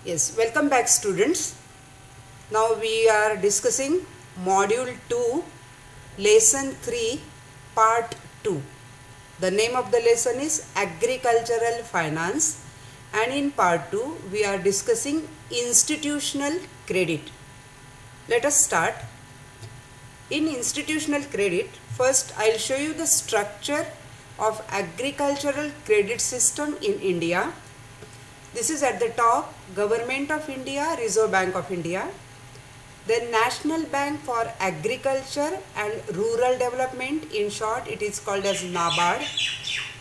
Yes, welcome back students. Now we are discussing module 2, lesson 3, part 2. The name of the lesson is agricultural finance, and in part 2 we are discussing institutional credit. Let us start. In institutional credit, first I will show you the structure of agricultural credit system in India. This is at the top, Government of India, Reserve Bank of India. Then National Bank for Agriculture and Rural Development, in short it is called as NABARD.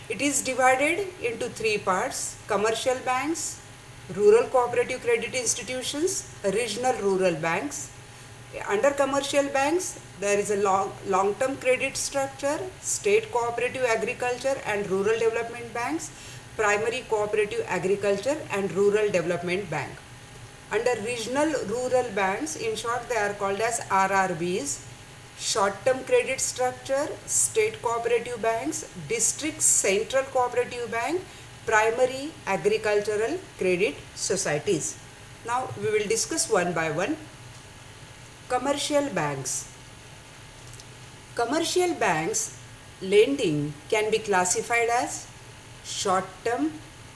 It is divided into three parts: commercial banks, rural cooperative credit institutions, regional rural banks. Under commercial banks, there is a long-term credit structure, state cooperative agriculture and rural development banks, primary cooperative agriculture and rural development bank. Under regional rural banks, in short they are called as RRBs, short-term credit structure, state cooperative banks, district central cooperative bank, primary agricultural credit societies. Now we will discuss one by one. Commercial banks. Commercial banks lending can be classified as short-term,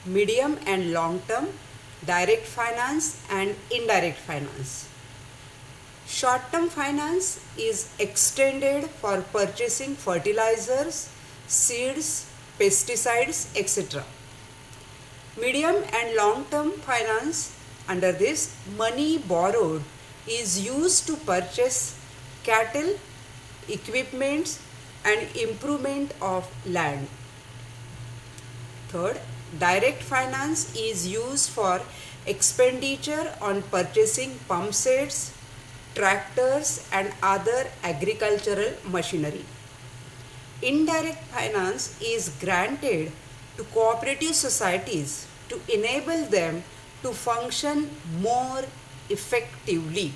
medium and long-term, direct finance and indirect finance. Short-term finance is extended for purchasing fertilizers, seeds, pesticides, etc. Medium and long-term finance, under this, money borrowed is used to purchase cattle, equipments and improvement of land. Third, direct finance is used for expenditure on purchasing pump sets, tractors and other agricultural machinery. Indirect finance is granted to cooperative societies to enable them to function more effectively.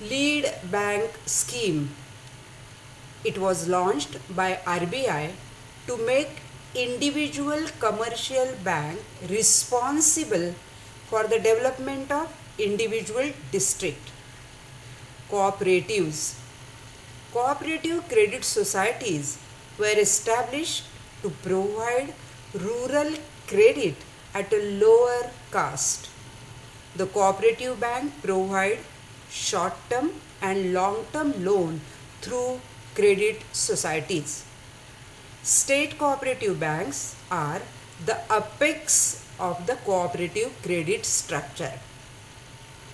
Lead Bank Scheme. It was launched by RBI to make individual commercial bank responsible for the development of individual district. Cooperatives. Cooperative credit societies were established to provide rural credit at a lower cost. The cooperative bank provide short-term and long-term loan through credit societies. State cooperative banks are the apex of the cooperative credit structure.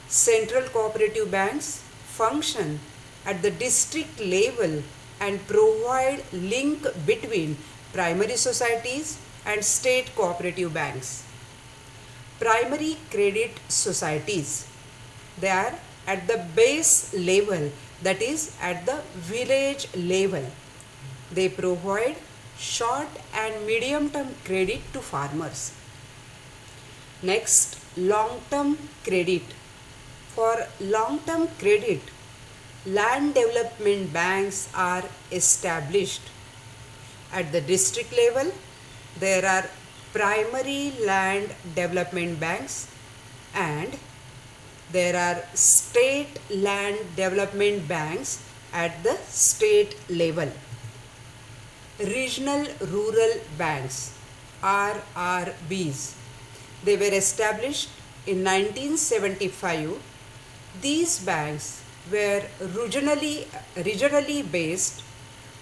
Central cooperative banks function at the district level and provide link between primary societies and state cooperative banks. Primary credit societies, they are at the base level, that is at the village level. They provide short and medium term credit to farmers. Next, long term credit. For long term credit, land development banks are established. At the district level, there are primary land development banks and there are state land development banks at the state level. Regional rural banks, RRBs, they were established in 1975. These banks were regionally based,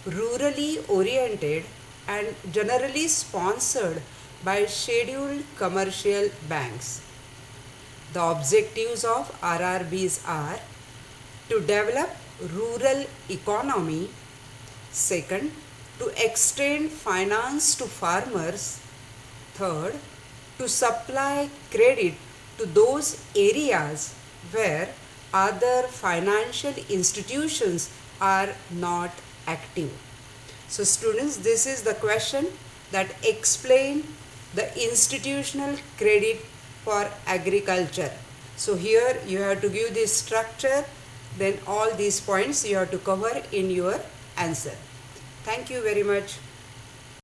rurally oriented and generally sponsored by scheduled commercial banks. The objectives of RRBs are to develop rural economy, second, to extend finance to farmers, third, to supply credit to those areas where other financial institutions are not active. So students, this is the question that explain the institutional credit for agriculture. So here you have to give this structure, then all these points you have to cover in your answer. Thank you very much.